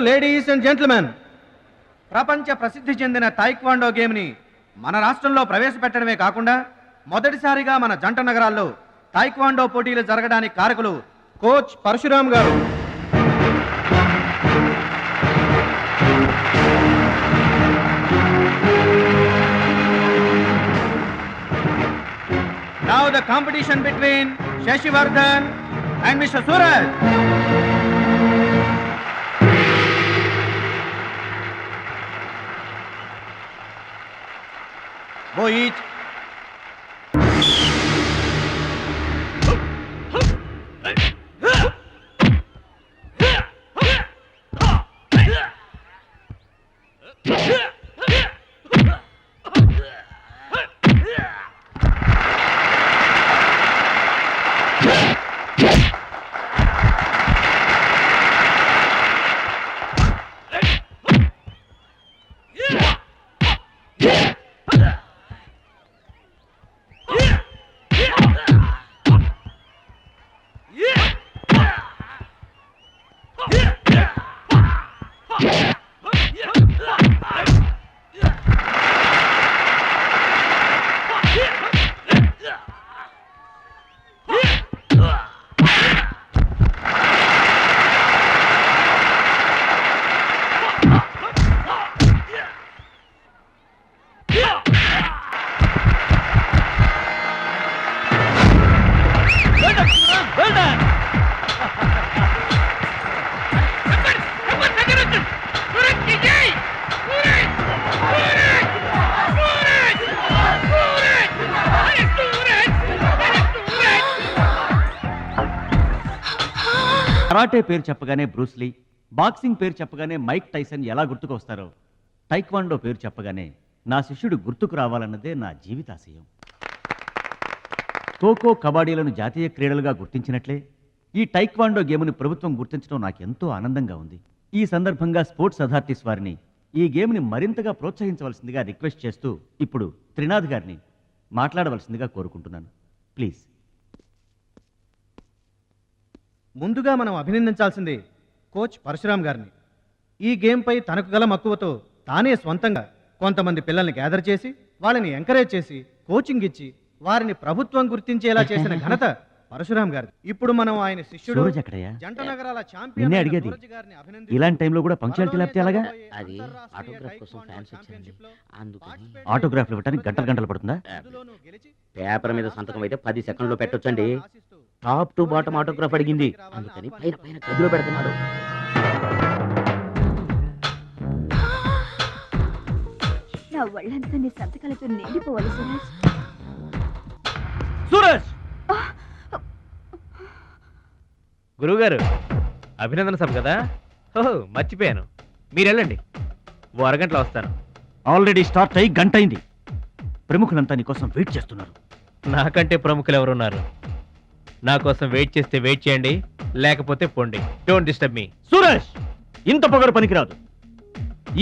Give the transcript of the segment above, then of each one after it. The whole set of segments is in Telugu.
లేడీస్ అండ్ జెంట్మెన్, ప్రపంచ ప్రసిద్ధి చెందిన టైక్వాండో గేమ్ని మన రాష్ట్రంలో ప్రవేశపెట్టడమే కాకుండా మొదటిసారిగా మన జంట నగరాల్లో టైక్వాండో పోటీలు జరగడానికి కారకులు కోచ్ పరశురామ్ గారు. Now the competition between Shashivardhan and Mr. Suraj. Go each. Karate పేరు చెప్పగానే బ్రూస్లీ, బాక్సింగ్ పేరు చెప్పగానే మైక్ టైసన్ ఎలా గుర్తుకు వస్తారో, టైక్వాండో పేరు చెప్పగానే నా శిష్యుడు గుర్తుకు రావాలన్నదే నా జీవితాశయం. ఖోఖో, కబడ్డీలను జాతీయ క్రీడలుగా గుర్తించినట్లే ఈ టైక్వాండో గేమ్ని ప్రభుత్వం గుర్తించడం నాకెంతో ఆనందంగా ఉంది. ఈ సందర్భంగా స్పోర్ట్స్ అథారిటీస్ వారిని ఈ గేమ్ని మరింతగా ప్రోత్సహించవలసిందిగా రిక్వెస్ట్ చేస్తూ ఇప్పుడు త్రినాథ్ గారిని మాట్లాడవలసిందిగా కోరుకుంటున్నాను. ప్లీజ్. ముందుగా మనం అభినందించాల్సింది కోచ్ పరశురామ్ గారిని. ఈ గేమ్పై తనకు గల మక్కువతో తానే స్వంతంగా కొంతమంది పిల్లల్ని గ్యాదర్ చేసి వాళ్ళని ఎంకరేజ్ చేసి కోచింగ్ ఇచ్చి వారిని ప్రభుత్వం గుర్తించేలా చేసిన ఘనత పరశురామ్ గారి. ఇప్పుడు మనం ఆయన శిష్యుడు జంట నగరాల ఛాంపియన్ అడిగేది ఇలాంటి టైంలో కూడా పంక్చువాలిటీ లేకపోతే ఎలాగా? అది ఆటోగ్రాఫ్ కోసం ఫ్యాన్స్ వచ్చారండి, అందుకని. ఆటోగ్రాఫ్లు ఇవ్వడానికి గంటలు పడుతుందా? పేపర్ మీద సంతకం అయితే 10 సెకండ్లో పెట్టొచ్చండి. టాప్ టు బాటమ్ ఆటోగ్రాఫ్ అడిగింది, అందుకని పైన పైన గదిలో పెడుతున్నాడు. నా ఒళ్ళంతా నీ సంతకాలతో నిండిపోవాలి సురేష్. సురేష్! గురువుగారు, అభినందన సభ కదా? ఓహో, మర్చిపోయాను. మీరు వెళ్ళండి, ఓ అరగంటలో వస్తాను. ఆల్రెడీ స్టార్ట్ అయ్యి గంట అయింది. ప్రముఖులంతా నీ కోసం వెయిట్ చేస్తున్నారు. నాకంటే ప్రముఖులు ఎవరున్నారు? నా కోసం వెయిట్ చేస్తే వెయిట్ చేయండి, లేకపోతే పోండి. Don't disturb me. సురేష్, ఇంత పొగరు పనికిరాదు.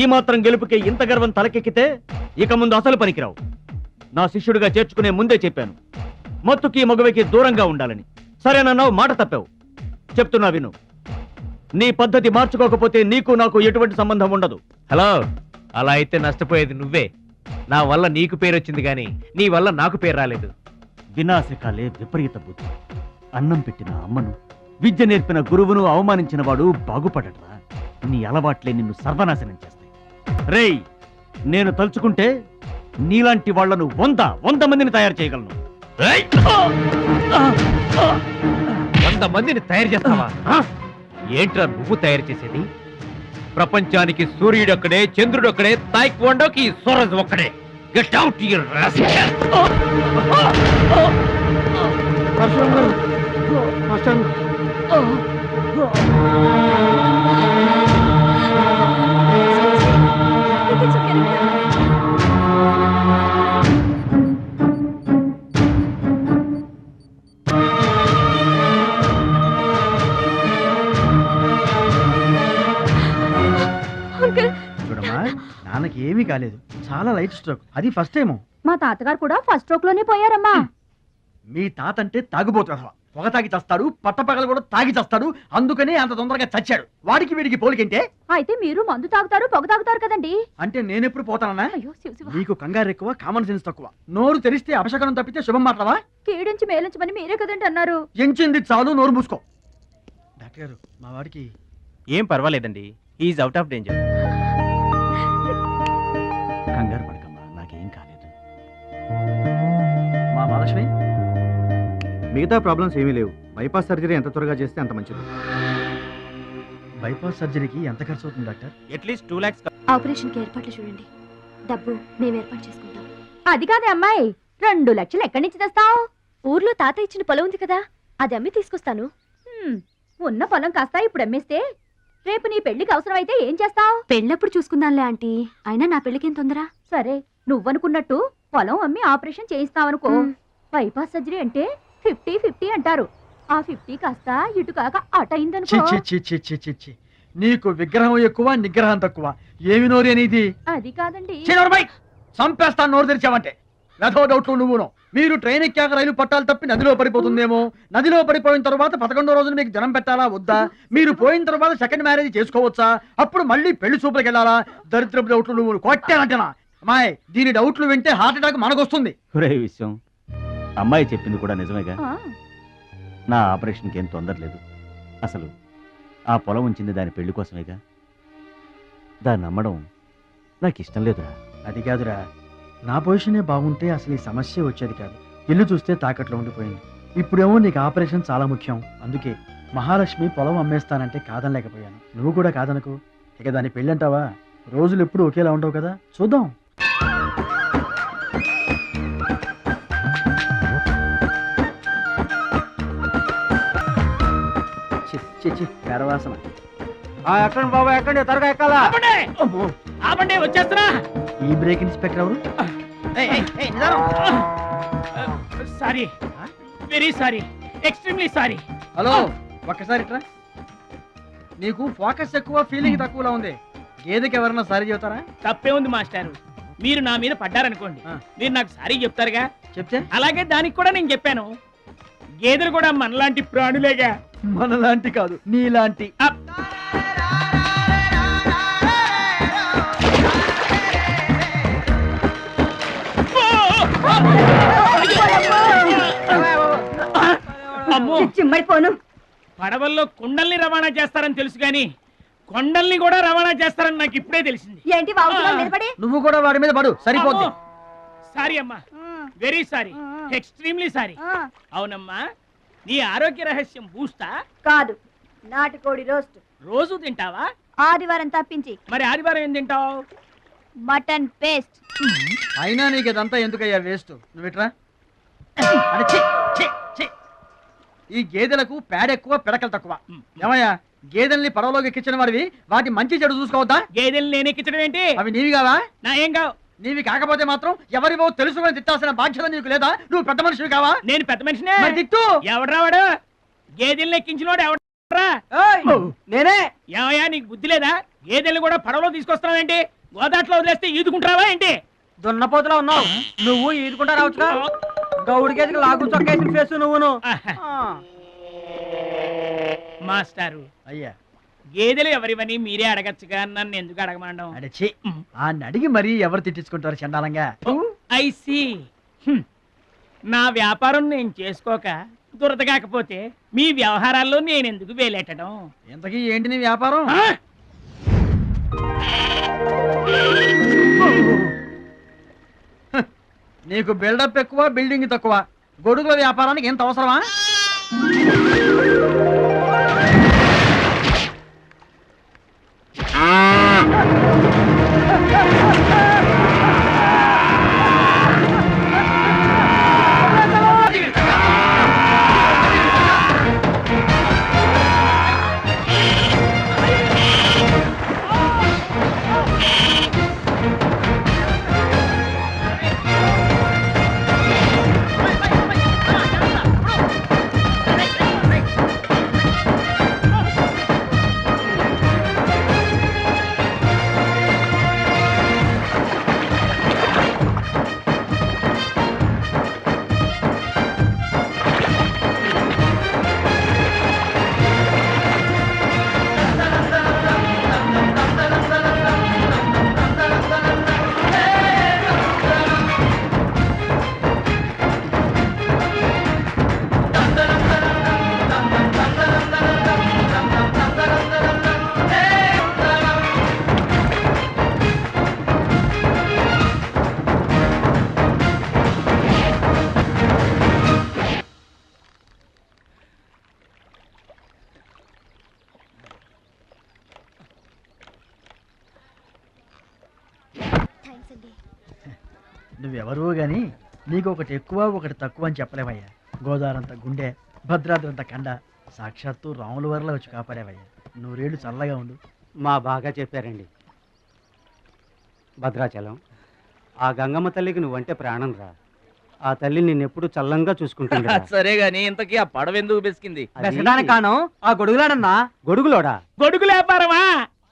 ఈ మాత్రం గెలుపుకే ఇంత గర్వం తలకెక్కితే ఇక ముందు అసలు పనికిరావు. నా శిష్యుడిగా చేర్చుకునే ముందే చెప్పాను, మత్తుకి మగవకి దూరంగా ఉండాలని. సరేనన్నావు, మాట తప్పావు. చెప్తున్నా విను, నీ పద్ధతి మార్చుకోకపోతే నీకు నాకు ఎటువంటి సంబంధం ఉండదు. హలో, అలా అయితే నష్టపోయేది నువ్వే. నా వల్ల నీకు పేరు వచ్చింది కానీ నీ వల్ల నాకు పేరు రాలేదు. వినాశకాలే విపరీత బుద్ధి. అన్నం పెట్టిన అమ్మను, విద్య నేర్పిన గురువును అవమానించిన వాడు బాగుపడటరా. నీ అలవాట్లే నిన్ను సర్వనాశనం చేస్తాయి. రేయ్, నేను తలుచుకుంటే నీలాంటి వాళ్లను 100 మందిని తయారు చేయగలను. 100 మందిని తయారు చేస్తావా? ఏంట్రా నువ్వు తయారు చేసేది? ప్రపంచానికి సూర్యుడొక్కడే, చంద్రుడొక్కడే, తాయిక్వాండోకి సూరజ్ ఒక్కడే. Get out your rascal. చూడమ్మా, నాన్నకి ఏమీ కాలేదు, చాలా లైట్ స్ట్రోక్. అది ఫస్ట్ టైం. మా తాతగారు కూడా ఫస్ట్ స్ట్రోక్ లోనే పోయారమ్మా. మీ తాత అంటే తాగుబోతు. పొగ తాగి చస్తాడు, పట్టపగలు కూడా తాగి చస్తాడు, అందుకనే అంత తొందరగా చచ్చాడు. వాడికి వీడికి పోలికంటే అయితే మీరు మందు తాగుతారు పొగ తాగుతారు కదండి. అంటే నేనెప్పుడు పోతానన్నా? అయ్యో శివ శివ. నీకు కంగారు ఎక్కువ, కామన్ సెన్స్ తక్కువ. నోరు తెరిస్తే అపశకనం తప్పితే శుభం మాట్లాడవా? కీడించి మేలించమని మీరే కదండి అన్నారు. ఎంచింది చాలు, నోరు మూసుకో. డాక్టర్ గారు, మా వాడికి ఏం పర్వాలేదండి, ఈజ్ అవుట్ ఆఫ్ డేంజర్. కంగారు పడకమ్మా, నాకేం కాలేదు. మా మహాలక్ష్మి, మిగతా ప్రాబ్లమ్స్ ఏమీ లేవు. బైపాస్ సర్జరీ ఎంత త్వరగా చేస్తే అంత మంచిది. బైపాస్ సర్జరీకి ఎంత ఖర్చు అవుతుంది డాక్టర్? At least 2 lakhs. ఆపరేషన్ కి ఏర్పాట్లు చూడండి, డబ్బు మేము ఏర్పాటు చేసుకుంటాం. అది కాదే అమ్మాయి, 2 లక్షలు ఎక్కడి నుంచి తెస్తావు? ఊర్లో తాత ఇచ్చిన పొలం ఉంది కదా, అది అమ్మి తీసుకొస్తాను. ఉన్న పొలం కాస్త ఇప్పుడు అమ్మేస్తే రేపు నీ పెళ్లికి అవసరమైతే ఏం చేస్తావు? పెళ్ళప్పుడు చూసుకుందాంలే ఆంటీ, అయినా నా పెళ్ళికేం తొందర. సరే, నువ్వనుకున్నట్టు పొలం అమ్మి ఆపరేషన్ చేయిస్తావనుకో. బైపాస్ సర్జరీ అంటే 50-50 అంటారు. ఆ 50 కాస్త ఇటు కాక అటు అయిందనుకో. చి నీకు విగ్రహం ఎక్కువ, నిగ్రహం తక్కువ. ఏమి నోరు అనేది? అది కాదండి. చంపేస్తాను నోరు తెరిచావంటే. వెధవ డౌట్లు నువ్వును. మీరు ట్రైన్ ఎక్కాక రైలు పట్టాలు తప్పి నదిలో పడిపోతుందేమో. నదిలో పడిపోయిన తర్వాత 11వ రోజున మీకు జనం పెట్టాలా వద్దా? మీరు పోయిన తర్వాత సెకండ్ మ్యారేజ్ చేసుకోవచ్చా? అప్పుడు మళ్ళీ పెళ్లి చూపులకు వెళ్ళాలా? దరిద్రపు డౌట్లు నువ్వు కొట్టానంటనా? అమ్మాయి, దీని డౌట్లు వింటే హార్ట్ అటాక్ మనకొస్తుంది. ఒరే విషయం, అమ్మాయి చెప్పింది కూడా నిజమేగా. ఆ, నా ఆపరేషన్కి ఏం తొందర లేదు. అసలు ఆ పొలం ఉంచింది దాని పెళ్లి కోసమేగా. దాన్ని నమ్మడం నాకు ఇష్టం లేదురా. అది కాదురా, నా పొజిషనే బాగుంటే అసలు ఈ సమస్య వచ్చేది కాదు. ఇల్లు చూస్తే తాకట్లో ఉండిపోయింది. ఇప్పుడేమో నీకు ఆపరేషన్ చాలా ముఖ్యం. అందుకే మహాలక్ష్మి పొలం అమ్మేస్తానంటే కాదనలేకపోయాను. నువ్వు కూడా కాదనకు. ఇక దాని పెళ్ళి అంటావా? రోజులు ఎప్పుడు ఒకేలా ఉండవు కదా, చూద్దాం. పెరవాసన. ఎక్కండి బాబా, ఎక్కండి, త్వరగా ఎక్కాలా. ఆపండి, వచ్చేస్తున్నా. ఈ బ్రేక్ ఇన్స్పెక్టర్ ఎవరు? Sorry, very sorry, extremely sorry. Hello, ఒక్కసారి ఇట్రా. నీకు ఫోకస్ ఎక్కువ, ఫీలింగ్ తక్కువలా ఉంది. గేదెకి ఎవరన్నా సారీ చెబుతారా? తప్పే ఉంది మాస్టారు. మీరు నా మీద పడ్డారనుకోండి, మీరు నాకు సారీ చెప్తారుగా. చెప్తే అలాగే దానికి కూడా నేను చెప్పాను. గేదెలు కూడా మనలాంటి ప్రాణులేగా. మనలాంటి కాదు, నీలాంటి. అమ్మో, చిమ్మడిపోను. పడవల్లో కుండల్ని రవాణా చేస్తారని తెలుసు గాని కొండల్ని కూడా రవాణా చేస్తారని నాకు ఇప్పుడే తెలిసింది. ఏంటి బాబు నిలబడి? నువ్వు కూడా వాడి మీద పడు, సరిపోద్ది. సారీ అమ్మా, వెరీ సారీ, ఎక్స్ట్రీమ్లీ సారీ. అవునమ్మా, నీ ఆరోగ్య రహస్యం బూస్తా కాదు, నాటుకోడి రోస్ట్. రోజు తింటావా? ఆదివారం తప్పించి. మరి ఆదివారం ఏం తింటావు? Mutton paste. అయినా నీకు ఇదంతా ఎందుకయ్యా వేస్ట్? నువ్వు ఇట్రా. అరే, ఛీ, ఛీ, ఛీ. ఈ గేదెలకు పేడ ఎక్కువ, పిడకలు తక్కువ. ఏమయ్యా, గేదెల్ని పడవలోకి ఎక్కించిన వాడివి, వాటి మంచి చెడు చూసుకోవద్దా? గేదెలు నేను ఎక్కించడం ఏంటి? అవి నీవి కావా? నా ఏం కావు. నీవి కాకపోతే మాత్రం ఎవరివో తెలుసుకొని తిట్టాల్సిన బాధ్యత నీకు లేదా? నువ్వు పెద్ద మనిషివి కావా? నేను పెద్ద మనిషినే. మరి తిట్టు. ఎవడ్రా వాడు? గేదెల్ని ఎక్కించినోడు ఎవడ్రా? నేనే. ఏమయ్యా, నీకు బుద్ధి లేదా? గేదెల్ని కూడా పడవలో తీసుకొస్తున్నావేంటి? గోదాట్లో వదిలేస్తే ఈదుకుంటావా ఏంటి? దున్నపోతులా ఉన్నావు నువ్వు, ఈదుకుంటా రావచ్చుగా. గౌడి గేదెకి లాగు చొక్కేసిన ఫేస్ నువ్వును. మాస్టారు, అయ్యా, గేదెలు ఎవరివని మీరే అడగచ్చుగా, నన్ను ఎందుకు అడగమండం? అడచి ఆ అడిగి మరీ ఎవరు తిట్టించుకుంటారు చండాలంగా? I see. నా వ్యాపారం నేను చేసుకోక దురద కాకపోతే మీ వ్యవహారాల్లో నేను ఎందుకు వేలెట్టడం? ఇంతకీ ఏంటి నీ వ్యాపారం? నీకు బిల్డప్ ఎక్కువ, బిల్డింగ్ తక్కువ. గొడుగుల వ్యాపారానికి ఎంత అవసరమా? థ్యాంక్స్ అండి. నువ్వెవరో గాని నీకు ఒకటి ఎక్కువ ఒకటి తక్కువ అని చెప్పలేవయ్యా. గోదావరంత గుండె, భద్రాద్రంత కండ, సాక్షాత్తు రాముల వారిలో వచ్చి కాపాడేవయ్యా. నూరేళ్ళు చల్లగా ఉండు. మా బాగా చెప్పారండి. భద్రాచలం, ఆ గంగమ్మ తల్లికి నువ్వంటే ప్రాణం రా. ఆ తల్లి నిన్నెప్పుడు చల్లంగా చూసుకుంటుందా. సరే గాని ఇంతకీ ఆ పడవ ఎందుకు బెసికింది? బెసడానికి కాను ఆ గొడుగులాడన్నా. గొడుగులోడా? గొడుగు లేపారమా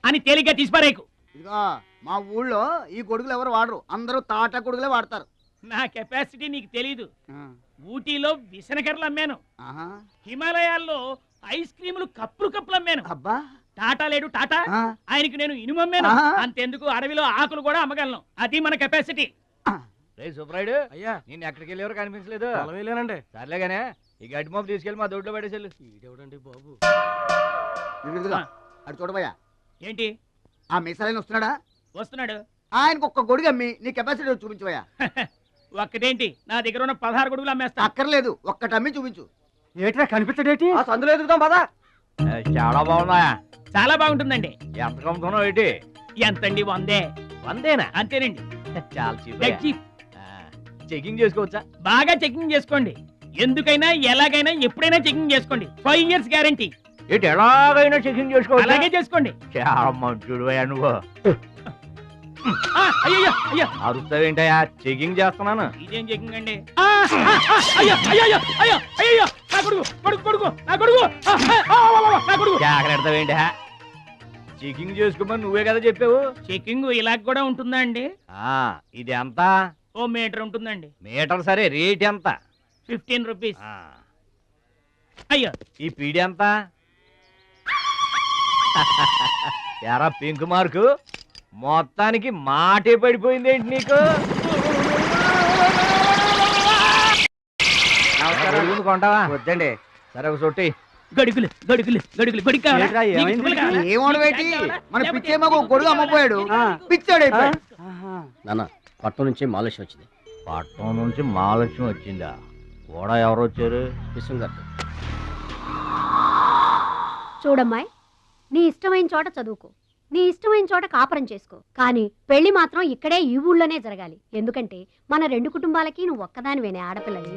అని తేలిగ్గా తీసిపారేకు. ఇదిగో మా ఊళ్ళో ఈ గొడుగులు ఎవరు వాడరు, అందరూ తాటా గొడుగులే వాడతారు. నా కెపాసిటీ నీకు తెలీదు. ఊటీలో విసనకర్రలు అమ్మాను, హిమాలయాల్లో ఐస్ క్రీములు కప్పులు కప్పులు అమ్మాను. అబ్బా, టాటా లేడు టాటా, ఆయనకి నేను ఇనుము అమ్మాను. అంతెందుకు అడవిలో ఆకులు కూడా అమ్మగలను. అది మన కెపాసిటీ. సుబ్రాయుడు అయ్యా, నేను ఎక్కడికి వెళ్ళేవారు కనిపించలేదు. వెళ్ళానండి. సర్లేగానే ఈ గడ్డి మోపు తీసుకెళ్ళి మా దొడ్లో పడేసేళ్ళు. ఇదేవిడండి బాబు. అటు చూడబోయా. ఏంటి? ఆ మిసలైన వస్తున్నాడా? వస్తున్నాడు. ఆయనకు ఒక్క గొడుగు అమ్మి నీ కెపాసిటీ చూపించబోయా. ఒక్కటేంటి, నా దగ్గర ఉన్న 16 గొడుగులు అమ్మేస్తా. అక్కర్లేదు, ఒక్కటి అమ్మి చూపించు. ఏట్రా కనిపించడేటి? సందులో ఎదుగుతాం పదా. చాలా బాగున్నాయా? చాలా బాగుంటుందండి. ఎంత కమ్ముతున్నావు ఏంటి? ఎంతండి? 100. 100 అంతేనండి. చాలా డెడ్ చీప్. చెకింగ్ చేసుకోవచ్చా? బాగా చెకింగ్ చేసుకోండి. ఎందుకైనా ఎలాగైనా ఎప్పుడైనా చెకింగ్ చేసుకోండి. 5 years గ్యారంటీ. ఏంటి ఎలాగైనా చెకింగ్ చేసుకోవచ్చు? అలాగే చేసుకోండి. చాలా మంచుడు నువ్వు. అయ్యో అయ్యో, అరుస్తావేంటయ్యా? చెకింగ్ చేస్తున్నాను. ఇదేం చెకింగ్ అండి? అయ్యో అయ్యో అయ్యో అయ్యో, నా కొడుకు కొడుకు కొడుకు నా కొడుకు నా కొడుకు. జాగ్రత్తవేంటి? చెకింగ్ చేసుకోమని నువ్వే కదా చెప్పావు. చెకింగ్ ఇలా కూడా ఉంటుందా అండి? ఇది ఎంత? ఓ మీటర్ ఉంటుందండి. మీటర్ సరే, రేట్ ఎంత? 15 rupees. అయ్యో, ఈ పీడి ఎంత? ఎరా పింక్ మార్కు, మొత్తానికి మాటే పడిపోయిందేంటి నీకు? కొంటావా? వద్దండి. సరే ఒక సొట్టి. గడుగులు గడుగులు గడుగులు గొడుగు కావాలా? ఏంట్రా, నీకు ఏమైంది? తువ్వలు కావాలా? ఏమోడవేటి మన పిచ్చేమో గొడుగు అమ్మపోయాడు, పిచ్చాడైపోయాడు. నాన్న పట్నం నుంచి మాలేష్ వచ్చింది. పట్నం నుంచి మహాలక్ష్మి వచ్చిందా? కూడా ఎవరు వచ్చారు? విశ్వం గారు. చూడమ్మాయి, నీ ఇష్టమైన చోట చదువుకో, నీ ఇష్టమైన చోట కాపురం చేసుకో, కానీ పెళ్లి మాత్రం ఇక్కడే ఈ ఊళ్ళోనే జరగాలి. ఎందుకంటే మన 2 కుటుంబాలకి నువ్వు ఒక్కదానివేనే ఆడపిల్లని.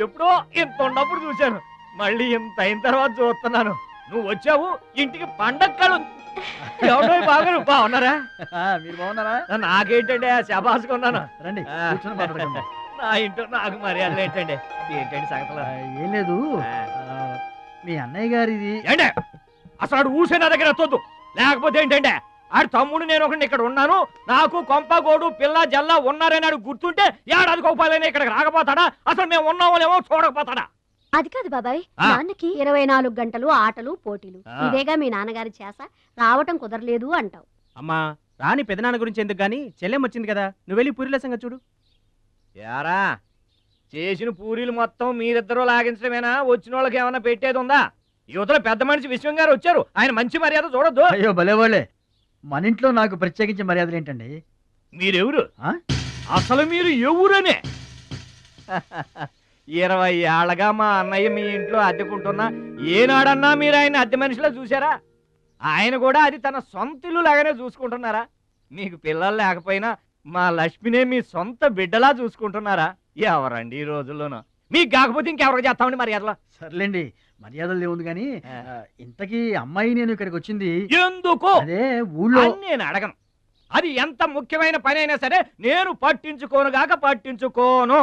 ఎప్పుడో ఇంత ఉన్నప్పుడు చూశాను, మళ్ళీ ఇంత అయిన తర్వాత చూస్తున్నాను. నువ్వు వచ్చావు ఇంటికి పండక్కలు. ఎవడో బాగా బాగున్నారా? మీరు బాగున్నారా? నాకేంటండి శబాసుకున్నాను. రండి కూర్చొని మాట్లాడుకుందాం. నా ఇంట్లో నాకు మర్యాదలు ఏంటండి? ఏంటండి సంగతులు? ఏం లేదు, మీ అన్నయ్య గారిది. ఏంటే అసలు ఆడు ఊసే నా దగ్గర ఎత్తొద్దు. లేకపోతే ఏంటంటే ఆడు తమ్ముడు నేను ఒకటి ఇక్కడ ఉన్నాను, నాకు కొంపగోడు పిల్ల జల్లా ఉన్నారని ఆడు గుర్తుంటే ఏడాది కోపాలని ఇక్కడికి రాకపోతాడా? అసలు మేము ఉన్నామోలేమో చూడకపోతాడా? అది కాదు బాబాయ్, నాన్నకి 24 గంటలు ఆటలు పోటీలు, ఇదేగా మీ నాన్నగారి చేస. రావటం కుదరలేదు అంటావు. అమ్మా రాని పెదనాన్న గురించి ఎందుకు గాని, చెల్లెం వచ్చింది కదా, నువ్వు వెళ్ళి పూరిల సంగతి చూడు. యారా చేసిన పూరీలు మొత్తం మీరిద్దరూ లాగించడమేనా? వచ్చిన వాళ్ళకి ఏమైనా పెట్టేది ఉందా? యువతలో పెద్ద మనిషి విశ్వం గారు వచ్చారు, ఆయన మంచి మర్యాద చూడొద్దు. అయ్యో భలే వాళ్ళే, మన ఇంట్లో నాకు ప్రత్యేకించి మర్యాదలు ఏంటండి? మీరెవరు? అసలు మీరు ఎవరనే? 20 ఏళ్ళగా మా అన్నయ్య మీ ఇంట్లో అద్దెకుంటున్నా ఏనాడన్నా మీరు ఆయన అద్దె మనిషిలో చూసారా? ఆయన కూడా అది తన సొంత ఇల్లు లాగానే చూసుకుంటున్నారా? మీకు పిల్లలు లేకపోయినా మా లక్ష్మినే మీ సొంత బిడ్డలా చూసుకుంటున్నారా? ఎవరండి ఈ రోజుల్లోనూ? మీకు కాకపోతే ఇంకెవరికి చేస్తామండి మర్యాదలో? సర్లేండి, మర్యాదలు ఏముంది కానీ ఇంతకీ అమ్మాయి నేను ఇక్కడికి వచ్చింది ఎందుకు? అదే ఊళ్ళో. నేను అడగను. అది ఎంత ముఖ్యమైన పని అయినా సరే నేను పట్టించుకోను.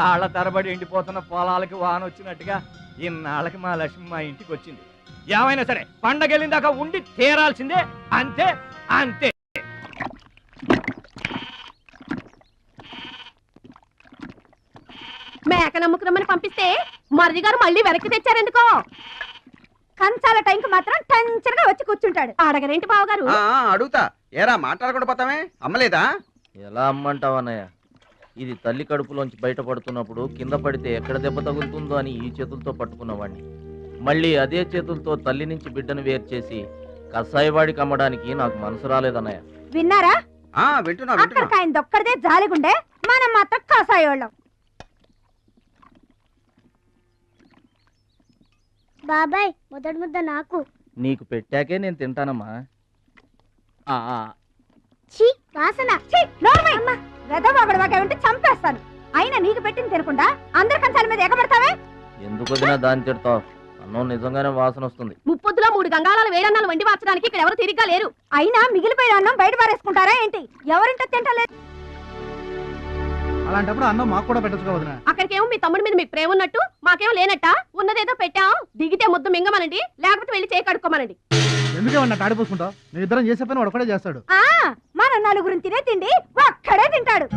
ఏళ్ల తరబడి ఎండిపోతున్న పొలాలకి వాన వచ్చినట్టుగా ఇన్నాళ్ళకి మా లక్ష్మి మా ఇంటికి వచ్చింది. ఏమైనా సరే పండగెళ్ళిన దాకా ఉండి తీరాల్సిందే, అంతే అంతే. మేక నమ్ముకురమ్మని పంపిస్తే మరిది గారు మళ్ళీ వెనక్కి తెచ్చారెందుకో? కంచాల టైంకి మాత్రం టెన్షన్గా వచ్చి కూర్చుంటాడు. అడగరేంటి బావగారు? అడుగుతా. ఏరా మాట్లాడకుండా పోతామే, అమ్మలేదా? ఎలా అమ్మంటావన్నయ్య? ఇది తల్లి కడుపులోంచి బయటపడుతున్నప్పుడు కింద పడితే ఎక్కడ దెబ్బ తగులుతుందో అని ఈ చేతులతో పట్టుకున్నవాడిని, మళ్ళీ అదే చేతులతో తల్లి నుంచి బిడ్డను వేరు చేసి కసాయివాడికి అమ్మడానికి నాకు మనసు రాలేదన్నయ్య. విన్నారా? వింటున్నా. అక్కడికి ఆయన దొక్కడిదే జాలిగుండే, మనం మాత్రం కాసాయోళ్ళం. బాబాయ్ మొదటి ముద్ద నాకు. నీకు పెట్టాకే నేను తింటానమ్మా. ఛీ వాసన ఉంటే చంపేస్తాను. అయినా నీకు పెట్టింది తినకుండా అందరి కంచాల మీద ఎగబడతావే. ఎందుకు వదినా దాన్ని తిడతావు? అన్నం నిజంగానే వాసన వస్తుంది. ముప్పొద్దులో 3 గంగాళాల వేడన్నాలు వండి మార్చడానికి ఇక్కడ ఎవరు తిరిగ్గా లేరు. అయినా మిగిలిపోయిన అన్నం బయట పారేసుకుంటారా ఏంటి? ఎవరింట తింటలేదు. అలాంటప్పుడు అన్నం మాకు కూడా పెట్టచ్చు వదినా. అక్కడికేమో మీ తమ్ముడి మీద మీకు ప్రేమ ఉన్నట్టు మాకేమో లేనట్ట. ఉన్నదేదో పెట్టాం, దిగితే ముద్దు మింగమనండి, లేకపోతే వెళ్ళి చేయి కడుక్కోమనండి. ఎందుకేమన్నా తాడిపోసుకుంటావు? నేను ఇద్దరం చేసే పని వాడు ఒకడే చేస్తాడు. మన నలుగురిని తినే తిండి ఒక్కడే తింటాడు.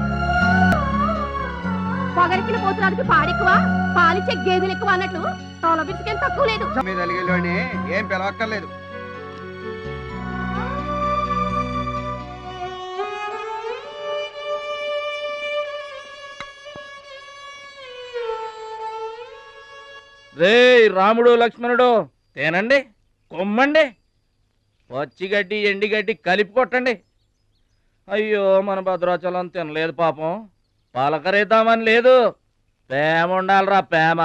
పొగరికిన పోతురాలకి పాడెక్కువ, పాలిచ్చే గేదెలు ఎక్కువ అన్నట్లు తోల బిడ్డకేం తక్కువ లేదు. ఏం పిలవక్కర్లేదు. రే రాముడు లక్ష్మణుడు తేనండి, కొమ్మండి, పచ్చిగడ్డి ఎండిగడ్డి కలిపి కొట్టండి. అయ్యో మన భద్రాచలం తినలేదు పాపం. పలకరేద్దామని లేదు, ప్రేమ ఉండాలిరా ప్రేమ.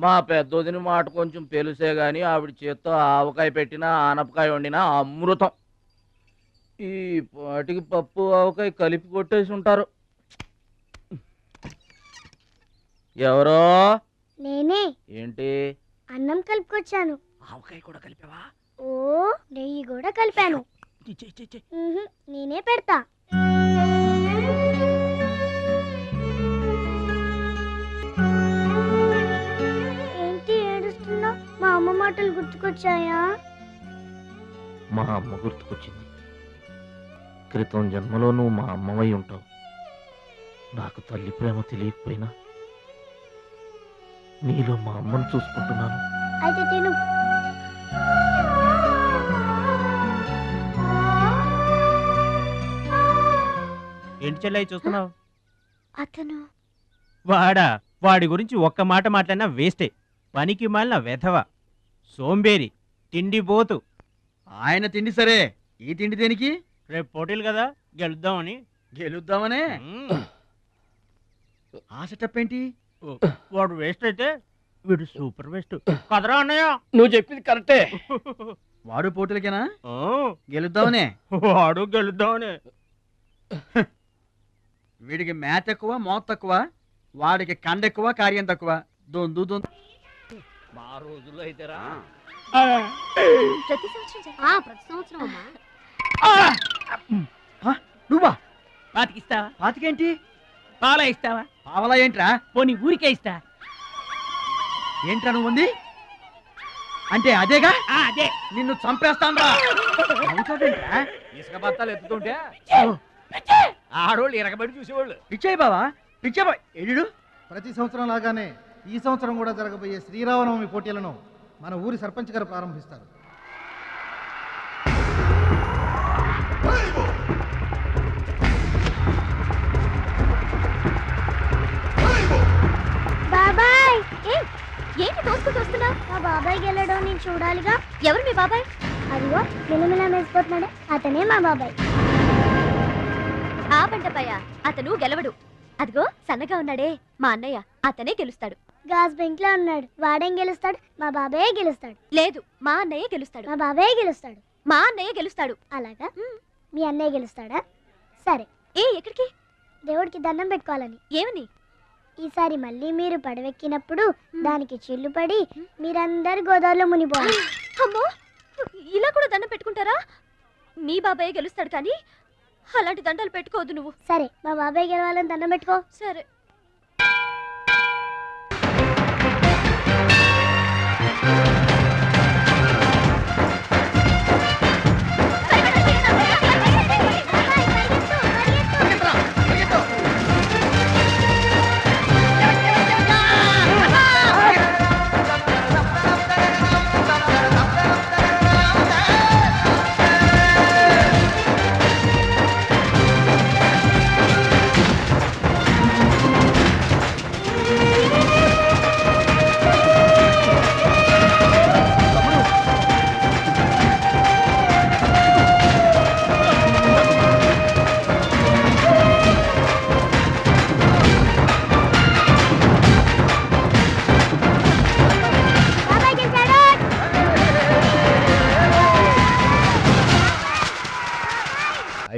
మా పెద్దోదిని మాట కొంచెం పెలుసే గాని ఆవిడ చేత్తో ఆవకాయ పెట్టినా ఆనపకాయ వండినా అమృతం. ఈ పాటికి పప్పు ఆవకాయ కలిపి కొట్టేసి ఉంటారు. ఎవరో నేనే. ఏంటి? అన్నం కలుపుకొచ్చాను. ఆవకాయ కూడా కలిపావా? ఓ నెయ్యి కూడా కలిపాను. నేనే పెడతా. ఏంటి ఏడుస్తున్నావు? మా అమ్మ మాటలు గుర్తుకొచ్చాయా? మా అమ్మ గుర్తుకొచ్చింది. క్రితం జన్మలో నువ్వు మా అమ్మవై ఉంటావు. నాకు తల్లి ప్రేమ తెలియకపోయినా నీలో మా అమ్మను చూసుకుంటున్నాను. అయితే తిను. ఏంటి చెల్లయ్య చూస్తున్నావు? అతను వాడి గురించి ఒక్క మాట మాట్లాడినా వేస్టే. పనికి మాలిన వెధవ, సోంబేరి, తిండి పోతు. ఆయన తిండి సరే, ఈ తిండి దేనికి? రేపు పోటీలు కదా, గెలుద్దామని. గెలుద్దామనే? ఆ సెటప్ ఏంటి? వాడు వేస్ట్ అయితే వీడు సూపర్ వేస్ట్ కదరా అన్నయ్య. నువ్వు చెప్పింది కరెక్టే. వాడు పోటీలకేనా? గెలుద్దామనే? వాడు గెలుద్దామనే. వీడికి మ్యాథ్ ఎక్కువ, మోత్ తక్కువ. వాడికి కండ ఎక్కువ, కార్యం తక్కువ. దొందు దొందు. మా రోజుల్లో అయితేరా ప్రతి సంవత్సరం అమ్మా. నువ్వా? పాతికిస్తావా? పాతికేంటి? పాలా ఇస్తావా? పావలా ఏంట్రా? పోనీ ఊరికే ఇస్తా. ఏంట్రా నువ్వు ఉంది అంటే? అదేగా, అదే. నిన్ను చంపేస్తాను. ఇసుక బత్తాలు ఎత్తుతుంటే ఆడోళ్ళు ఇరగబడి చూసేవాళ్ళు. పిచ్చాయి బావా, పిచ్చాయి. ఎడు ప్రతి సంవత్సరం లాగానే ఈ సంవత్సరం కూడా జరగబోయే శ్రీరామనవమి పోటీలను మన ఊరి సర్పంచ్ గారు ప్రారంభిస్తారు. బాబాయ్ ఏంటి తోసుకుంటూ వస్తున్నావు? మా బాబాయ్ గెలడం నేను చూడాలిగా. ఎవరు మీ బాబాయ్? అదిగో మిలమిలా మెసిపోతున్నాడే, అతనే మా బాబాయ్. ఆ బండపయ్య అతను గెలవడు. అదిగో సన్నగా ఉన్నాడే మా అన్నయ్య, అతనే గెలుస్తాడు. గాజ్ బెంక్ లో ఉన్నాడు, వాడేం గెలుస్తాడు? మా బాబాయ్ గెలుస్తాడు. లేదు, మా అన్నయ్య గెలుస్తాడు. మా బాబాయ్ గెలుస్తాడు. మా అన్నయ్య గెలుస్తాడు. అలాగా? మీ అన్నయ్య గెలుస్తాడా? సరే. ఎక్కడికి? దేవుడికి దండం పెట్టుకోవాలని. ఏమని? ఈసారి మళ్ళీ మీరు పడవెక్కినప్పుడు దానికి చిల్లు పడి మీరందరు గోదావరిలో మునిపోవాలి. అమ్మో, ఇలా కూడా దండం పెట్టుకుంటారా? మీ బాబాయ్ గెలుస్తాడు కానీ అలాంటి దండాలు పెట్టుకోవద్దు నువ్వు. సరే, మా బాబాయ్ గెలవాలని దండం పెట్టుకో. సరే.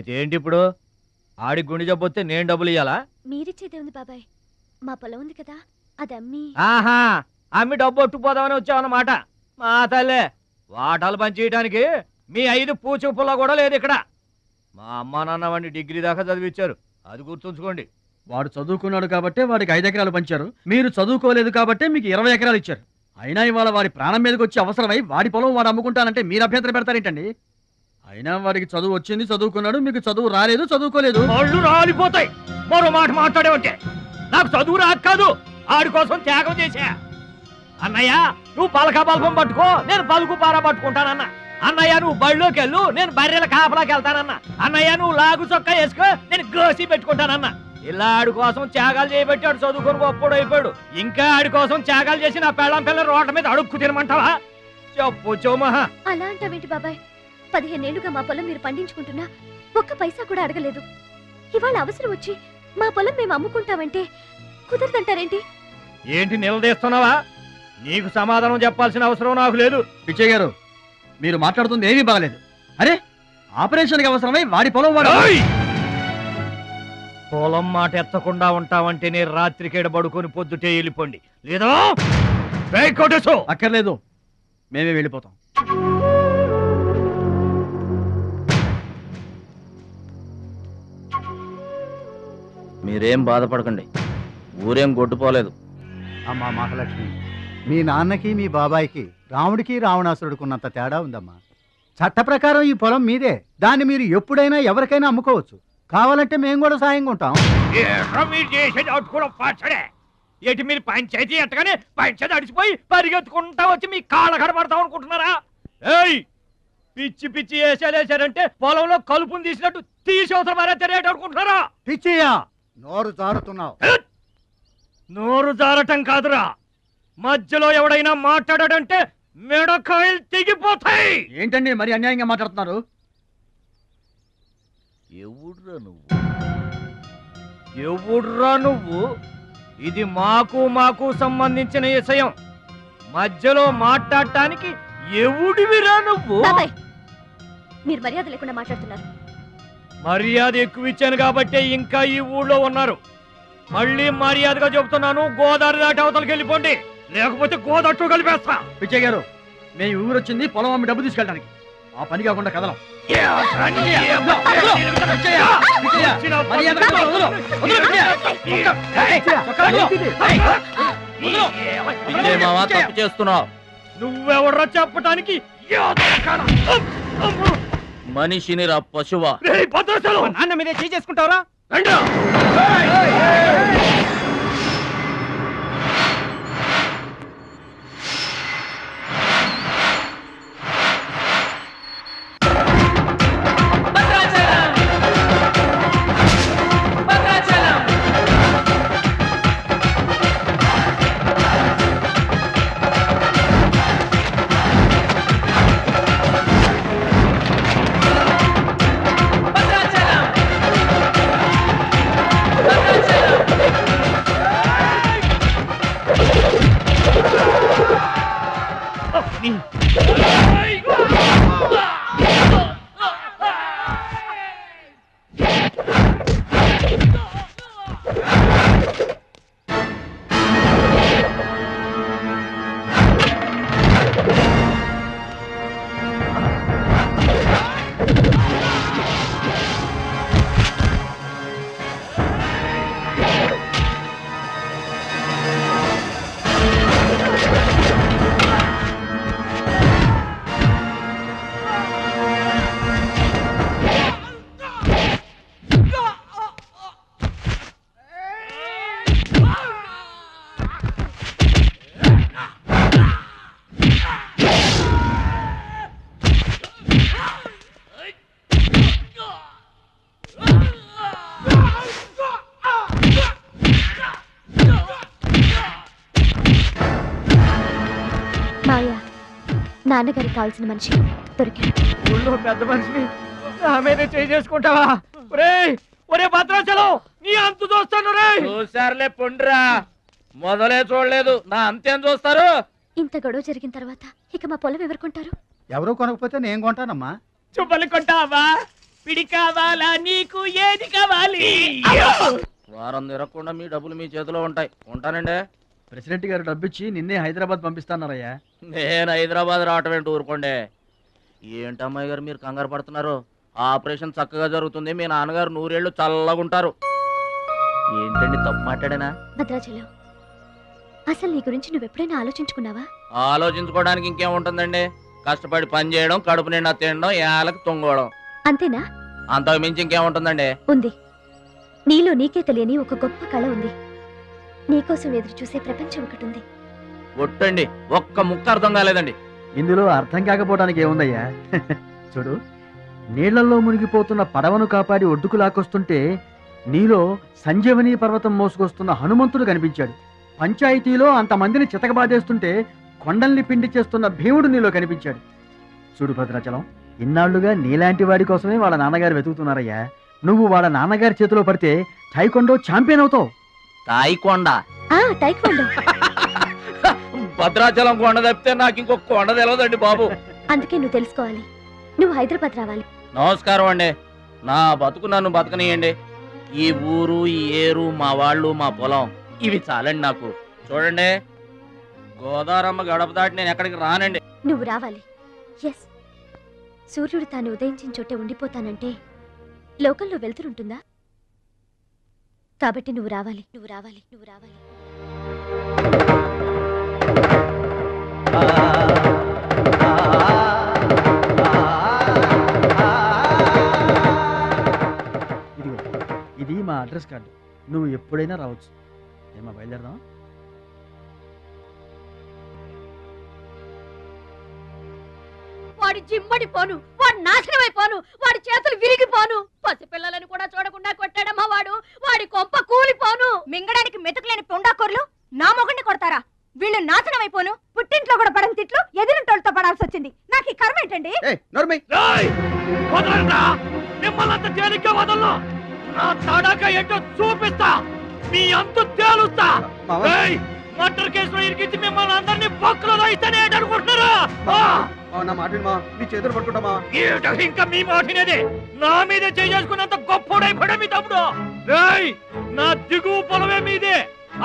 అయితే ఏంటి ఇప్పుడు ఆడి గుండె జబ్బు వస్తే నేను డబ్బులు ఇయ్యాలా? మీరిచ్చేదే ఉంది బాబాయ్, మా పొలం ఉంది కదా, అది అమ్మి. ఆహా, అమ్మి డబ్బు ఒట్టుకుపోదామని వచ్చావన్నమాట. మా తల్లే, వాటాలు పంచేయటానికి మీ 5 పూచు పుల్ల కూడా లేదు ఇక్కడ. మా అమ్మా నాన్న వాడిని డిగ్రీ దాకా చదివించారు, అది గుర్తుంచుకోండి. వాడు చదువుకున్నాడు కాబట్టే వాడికి 5 ఎకరాలు పంచారు, మీరు చదువుకోలేదు కాబట్టే మీకు 20 ఎకరాలు ఇచ్చారు. అయినా ఇవాళ వాడి ప్రాణం మీదకి వచ్చి అవసరమై వాడి పొలం వాడు అమ్ముకుంటానంటే మీరు అభ్యంతరం పెడతారేంటండి? అయినా వాడికి చదువు వచ్చింది, చదువుకున్నాడు, మీకు చదువు రాలేదు, చదువుకోలేదు. వాళ్ళు రాలిపోతాయి మరో మాట మాట్లాడేవంటే. నాకు చదువు రాదు కాదు, ఆడి కోసం త్యాగం చేశా. అన్నయ్య నువ్వు పలక బల్పం పట్టుకో, నేను పలుకు పార పట్టుకుంటానన్నా. అన్నయ్య నువ్వు బళ్ళోకి వెళ్ళు, నేను బర్రెల కాపలాకి వెళ్తానన్నా. అన్నయ్య నువ్వు లాగు చొక్కా వేసుకో, నేను గోసి పెట్టుకుంటానన్నా. ఇలా ఆడి కోసం త్యాగాలు చేయబట్టి ఆడు చదువుకొని గొప్పడు అయిపోయాడు. ఇంకా ఆడి కోసం త్యాగాలు చేసి నా పెళ్ళం పిల్లల రోడ్ల మీద అడుక్కు తినమంటావా? చెప్పు చోమహా. అలా అంటావేంటి బాబాయ్? 15 ఏళ్లుగా మా పొలం మీరు పండించుకుంటున్నా ఒక్క పైసా కూడా అడగలేదు. ఇవాళ అవసరం వచ్చి మా పొలం మేము అమ్ముకుంటామంటే కుదరదంటారేంటి? ఏంటి నిలదీస్తున్నావా? నీకు సమాధానం చెప్పాల్సిన అవసరం నాకు లేదు. పిచ్చయ్య గారు, మీరు మాట్లాడుతుంది ఏమీ బాగలేదు. అరే, ఆపరేషన్కి అవసరమై వాడి పొలం వాడు. పొలం మాట ఎత్తకుండా ఉంటావంటే నేను రాత్రికేడ పడుకొని పొద్దుటే వెళ్ళిపోండి, లేదా అక్కర్లేదు, మేమే వెళ్ళిపోతాం. మీరేం బాధపడకండి, ఊరేం గొడ్డుపోలేదు. అమ్మా మహాలక్ష్మి, మీ నాన్నకి మీ బాబాయికి రాముడికి రావణాసురుడుకున్నంత తేడా ఉందమ్మా. చట్ట ప్రకారం ఈ పొలం మీదే, దాన్ని మీరు ఎప్పుడైనా ఎవరికైనా అమ్ముకోవచ్చు. కావాలంటే మేము కూడా సాయంగా ఉంటాం. ఏంటి మీరు పంచాయతీ ఎట్టగానే పంచాయతీ అడిచిపోయి పరిగెత్తుకుంటా వచ్చి మీ కాళ్ళ కడబడతాం అనుకుంటున్నారా? ఏయ్, పిచ్చి పిచ్చి వేసారంటే పొలంలో కలుపుని తీసినట్టు తీసేవతల మరే తెలియట అనుకుంటున్నారా? పిచ్చియా, నోరు జారుతున్నావు. నోరు జారటం కాదురా, మధ్యలో ఎవడైనా మాట్లాడాడంటే మెడకాయలు తెగిపోతాయి. ఏంటండి మరి అన్యాయంగా మాట్లాడుతున్నారు? ఎవడ్రా నువ్వు? ఇది మాకు సంబంధించిన విషయం. మధ్యలో మాట్లాడటానికి ఎవడివిరా నువ్వు? బాబాయ్, మీరు మర్యాద లేకుండా మాట్లాడుతున్నారు. మర్యాద ఎక్కువ ఇచ్చాను కాబట్టే ఇంకా ఈ ఊళ్ళో ఉన్నారు. మళ్ళీ మర్యాదగా చెబుతున్నాను, గోదావరి దాటి అవతలకి వెళ్ళిపోండి, లేకపోతే గోదట్టు కలిపేస్తా. పిచ్చయ్య గారు, మేము ఊరు వచ్చింది పొలం అమ్మి డబ్బు తీసుకెళ్ళడానికి, ఆ పని కాకుండా కదలం. తప్పు చేస్తున్నావు. నువ్వెవడ్రా చెప్పటానికి? మనిషిని రా పశువా. నాన్న మీదే చేసుకుంటావరా? నాన్నగారికి కావాల్సిన మనిషి దొరికాడు. ఊళ్ళో పెద్ద మనిషిని నా మీద చేసుకుంటావా? ఒరే భద్రాచలం, నీ అంతు చూస్తాను. చూసారులే పొండ్రా, మొదలే చూడలేదు, నా అంతేం చూస్తారు? ఇంత గొడవ జరిగిన తర్వాత ఇక మా పొలం ఎవరు కొంటారు? ఎవరో కొనకపోతే నేను కొంటానమ్మా. చుబ్బలు కొంటావా? పిడి కావాలా నీకు ఏది కావాలి వారం తిరగకుండా మీ డబ్బులు మీ చేతిలో ఉంటాయి. ఉంటానండి. ప్రెసిడెంట్ గారు డబ్బిచ్చి నిన్నే హైదరాబాద్ పంపిస్తాన్నారయ్యా. నేను హైదరాబాద్ రావటం ఏంటి, ఊరుకోండి. ఏంటమ్మాయి గారు మీరు కంగారు పడుతున్నారు? ఆపరేషన్ చక్కగా జరుగుతుంది. మీ నాన్నగారు 100 ఏళ్ళు చల్లగుంటారు. ఏంటండి తప్పు మాట్లాడానా? భద్రాచలం, అసలు నీ గురించి నువ్వెప్పుడైనా ఆలోచించుకున్నావా? ఆలోచించుకోవడానికి ఇంకేముంటుందండి? కష్టపడి పని చేయడం, కడుపు నిండా తినడం, ఏళ్ళకి తొంగోవడం, అంతేనా? అంతకు మించి ఇంకేముంటుందండి? ఉంది. నీలో నీకే తెలియని ఒక గొప్ప కళ ఉంది. నీకోసం ఎదురు చూసే ప్రపంచం ఒకటి ఉంది. ఒట్టండి, ఒక్క ముక్క అర్థం కాలేదండి. ఇందులో అర్థం కాకపోవడానికి ఏముందయ్యా? చూడు, నీళ్లలో మునిగిపోతున్న పడవను కాపాడి ఒడ్డుకు లాక్కొస్తుంటే నీలో సంజీవని పర్వతం మోసుకొస్తున్న హనుమంతుడు కనిపించాడు. పంచాయతీలో అంతమందిని చితకబాదేస్తుంటే కొండల్ని పిండి చేస్తున్న భీముడు నీలో కనిపించాడు. చూడు భద్రాచలం, ఇన్నాళ్లుగా నీలాంటి వాడి కోసమే వాళ్ళ నాన్నగారు వెతుకుతున్నారయ్యా. నువ్వు వాళ్ళ నాన్నగారి చేతిలో పడితే టైకొండో ఛాంపియన్ అవుతావు. తాయికొండ? టైక్వాండో. భద్రాచలం కొండ తప్పితే నాకు ఇంకొక కొండ తెలియదండి బాబు. అందుకే నువ్వు తెలుసుకోవాలి. నువ్వు హైదరాబాద్ రావాలి. నమస్కారం అండి. నా బతుకు నన్ను బతకనియండి. ఈ ఊరు, ఈ ఏరు, మా వాళ్ళు, మా పొలం, ఇవి చాలండి నాకు. చూడండి, గోదారమ్మ గడప దాటి నేను ఎక్కడికి రానండి. నువ్వు రావాలి. ఎస్, సూర్యుడు తాను ఉదయించిన చోటే ఉండిపోతానంటే లోకంలో వెళ్తురుంటుందా? కాబట్టి నువ్వు రావాలి, నువ్వు రావాలి, నువ్వు రావాలి. ఇదిగో, ఇది మా అడ్రస్ కార్డు. నువ్వు ఎప్పుడైనా రావచ్చు. ఏమా బయలుదేరదాం? వాడి జిమ్మడిపోను, వాడి నాశనమైపోను, వాడి చేతులు విరిగిపోను. పసిపిల్లలను కూడా చూడకుండా కొట్టాడమ్మా వాడు. వాడి కొంప కూలిపోను. మింగడానికి మెతుకులేని పొండాకొర్లు నా మొగుడిని కొడతారా? వీళ్ళు నాశనమైపోను. పుట్టింట్లో కూడా పడని తిట్లు ఎదిరింటోళ్ళతో పడాల్సి వచ్చింది. నాకు ఈ కర్మ ఏంటండి? మిమ్మల్ని తేలిగ్గా వదలను. నా తడాక ఏంటో చూపిస్తా. మీ అంతు తేలుస్తా. మర్డర్ కేసులో ఇరికించి మిమ్మల్ని అందరినీ బొక్కలో ఇస్తానే అనుకుంటున్నారా? నీ చేతులు పట్టుకుంటామా? ఇంకా మీ మాటినేది. నా మీద చేసుకున్నంత గొప్పోడైపోయాడు మీ తమ్ముడు. నా దిగువ పొలమే మీదే,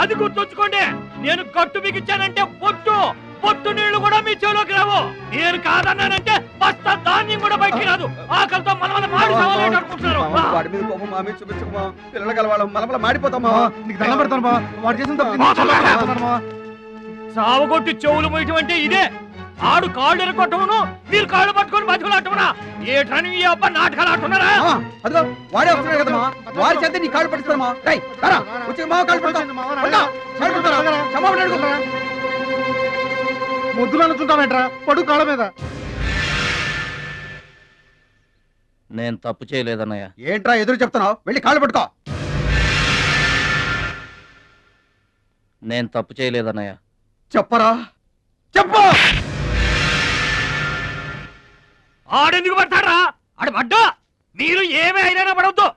అది గుర్తుంచుకోండి. నేను కట్టు బిగించానంటే పొట్టు నీళ్లు కూడా మీ చెవులోకి రావు. నేను కాదన్నానంటే బస్తా ధాన్యం కూడా బయటికి రాదు. ఆకలితో మనమల మాడి అనుకుంటున్నారు. సావగొట్టి చెవులు మొయ్యటం అంటే ఇదే. ఆడు కాళ్ళు ఎరగొట్టవును, మీరు కాళ్ళు పట్టుకొని మధ్యలో ఆటమనా? ఏటని ఈ అబ్బా నాటకాలు ఆడుతున్నారా? అదిగో వాడే వస్తున్నాడు కదమ్మా, వాడి చేత నీ కాళ్ళు పట్టిస్తామా? ముద్దులు అనుకుంటామేట్రా, పడు కాళ్ళ మీద. నేను తప్పు చేయలేదన్నయ్య. ఏంట్రా ఎదురు చెప్తున్నావు? వెళ్ళి కాళ్ళు పట్టుకో. నేను తప్పు చేయలేదన్నయ్య. చెప్పరా, చెప్పు. ఆడెందుకు పడతారా? ఆడు పడ్డా మీరు ఏమీ అయినా పడవద్దు.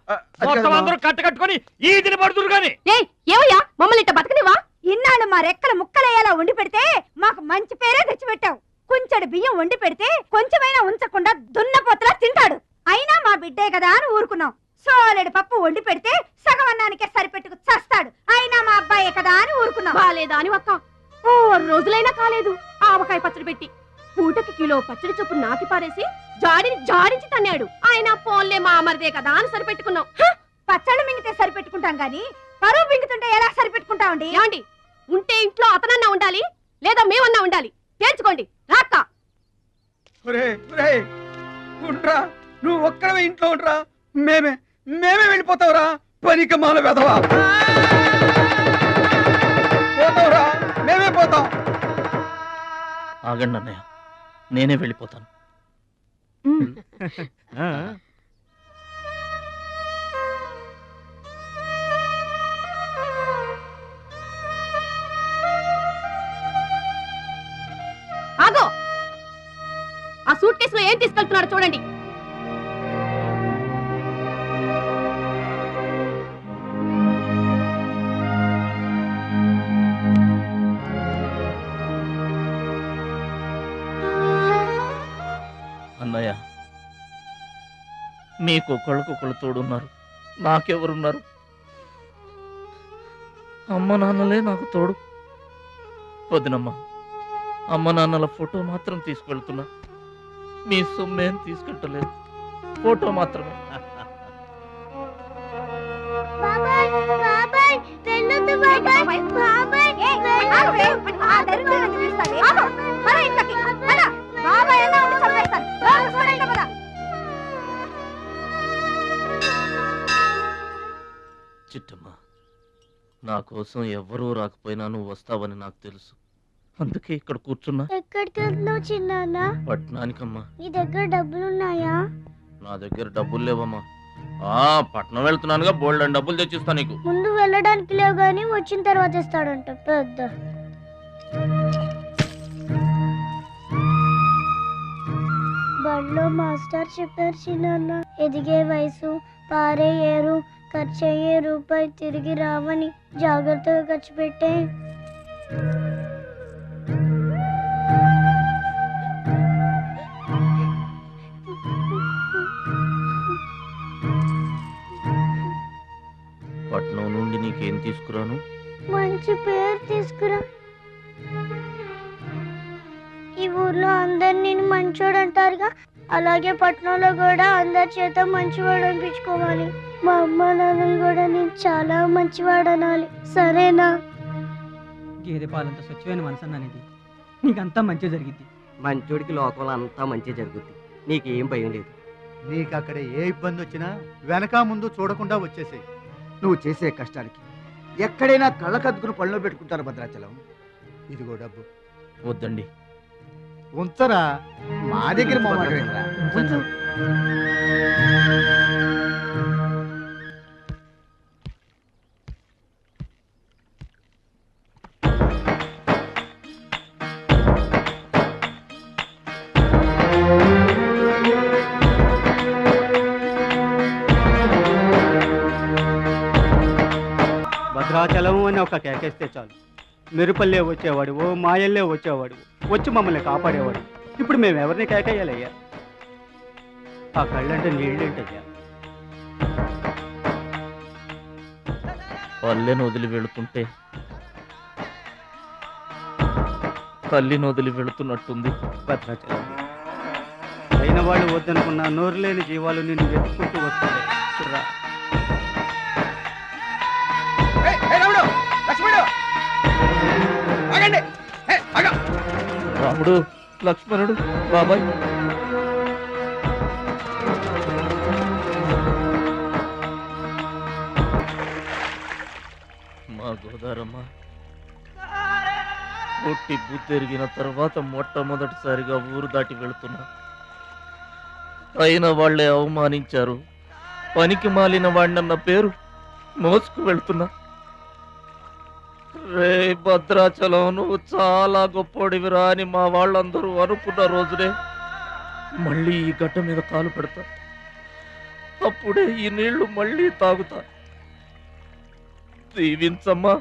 మొత్తం అందరూ కట్టుకొని ఈదిని పడుతురు గాని. ఏమయ్యా మమ్మల్ని ఇట్ట బతకనివా? ఇన్నాళ్ళు మా రెక్కల ముక్కలయ్యేలా వండి పెడితే మాకు మంచి పేరే తెచ్చిపెట్టావు. కొంచెడు బియ్యం వండి పెడితే కొంచెమైనా ఉంచకుండా దున్నపోతలా తింటాడు. అయినా మా బిడ్డే కదా అని ఊరుకున్నాం. సోలెడు పప్పు వండి పెడితే సగం అన్నానికే సరిపెట్టుకు చస్తాడు. అయినా మా అబ్బాయే కదా అని ఊరుకున్నాం. బాలేదా అని ఒక్క 4 రోజులైనా కాలేదు ఆవకాయ పచ్చడి పెట్టి పూటకి కిలో పచ్చడి చొప్పు నాకి పారేసి జాడించి తన్నాడు. ఆయన పోన్లే మా అమర్దే కదా అని సరిపెట్టుకున్నాం. పచ్చళ్ళు మింగితే సరిపెట్టుకుంటాం గాని పరువు మింగుతుంటే ఎలా సరిపెట్టుకుంటామండి? ఏమండి, ఉంటే ఇంట్లో అతనన్నా ఉండాలి, లేదా మేమన్నా ఉండాలి. తేల్చుకోండి. రాక్క ఉంట్రా, నువ్వు ఒక్కడవే ఇంట్లో ఉంట్రా. మేమే వెళ్ళిపోతావురా. పనికి మాల వెదవా. పోతావురా, మేమే పోతాం. ఆగండి అన్నయ్య, నేనే వెళ్ళిపోతాను. ఆగో, ఆ సూట్ కేసులో ఏం తీసుకెళ్తున్నారో చూడండి. అన్నయ్య, మీకు ఒకళ్ళకొకళ్ళు తోడున్నారు, నాకెవరున్నారు? అమ్మ నాన్నలే నాకు తోడు. వదినమ్మా, అమ్మ నాన్నల ఫోటో మాత్రం తీసుకెళ్తున్నా, మీ సొమ్మేం తీసుకెళ్ళలేదు, ఫోటో మాత్రమే. చిట్టమ్మ, నా కోసం ఎవ్వరూ రాకపోయినా నువ్వు వస్తావని నాకు తెలుసు, అందుకే ఇక్కడ కూర్చున్నా. ఎక్కడికి వెళ్తున్నావు చిన్నాన్న? పట్నానికమ్మా. నీ దగ్గర డబ్బులున్నాయా? నా దగ్గర డబ్బులు లేవమ్మా. పట్నం వెళ్తున్నానుగా, బోల్డ్ అని డబ్బులు తెచ్చిస్తా నీకు. ముందు వెళ్ళడానికి లేవు గానీ వచ్చిన తర్వాత ఇస్తాడంట పెద్ద. బడిలో మాస్టర్ చెప్పారు చిన్నాన్న, ఎదిగే వయసు, పారే ఏరు, ఖర్చయ్యే రూపాయి తిరిగి రావని, జాగ్రత్తగా ఖర్చు పెట్టే. పట్నం నుండి నీకేం తీసుకురాను? మంచి పేరు తీసుకురా. ఈ ఊర్లో అందరు నేను మంచోడు అంటారుగా, అలాగే పట్నంలో కూడా అందరి చేత మంచివాడు అనిపించుకోవాలి. మా అమ్మ నాన్నలు కూడా నేను చాలా మంచివాడు అనాలి, సరేనా? గేదె పాలంత స్వచ్ఛమైన మనసు అన్నది, నీకంతా మంచి జరిగింది. మంచోడికి లోకంలో అంతా మంచి జరుగుద్ది, నీకేం భయం లేదు. నీకు అక్కడ ఏ ఇబ్బంది వచ్చినా వెనక ముందు చూడకుండా వచ్చేసేయ్. నువ్వు చేసే కష్టానికి ఎక్కడైనా కళ్ళకద్దుకుని పళ్ళలో పెట్టుకుంటారు భద్రాచలం. ఇదిగో డబ్బు. వద్దండి. ఉంచరా, మా దగ్గర మొహమాటం ఏంట్రా? ఉంచు. భద్రాచలం అని ఒక కేకేస్తే చాలు, మెరుపల్లే వచ్చేవాడు, ఓ మాయల్లే వచ్చేవాడు, వచ్చి మమ్మల్ని కాపాడేవాడు. ఇప్పుడు మేము ఎవరిని కేకేయాలయ్యా? ఆ కళ్ళంటే నీళ్ళేంటయ్యా? పల్లెను వదిలి వెళుతుంటే తల్లిని వదిలి వెళుతున్నట్టుంది. భద్రాచలం అయిన వాళ్ళు వద్దనుకున్న నోరు లేని జీవాలు నిన్ను వెతుక్కుంటూ వస్తాయి. రా. రాముడు, లక్ష్మణుడు, బాబాయ్. మా గోదారమ్మ పుట్టి బుద్ధెరిగిన తర్వాత మొట్టమొదటిసారిగా ఊరు దాటి వెళుతున్నా. అయిన వాళ్లే అవమానించారు, పనికి మాలిన వాడినన్న పేరు మోసుకు వెళ్తున్నా. రే భద్రాచలం, నువ్వు చాలా గొప్పోడివిరా అని మా వాళ్ళందరూ అనుకున్న రోజునే మళ్ళీ ఈ గడ్డ మీద కాలు పెడతా. అప్పుడే ఈ నీళ్లు మళ్ళీ తాగుతా. దీవించమ్మా.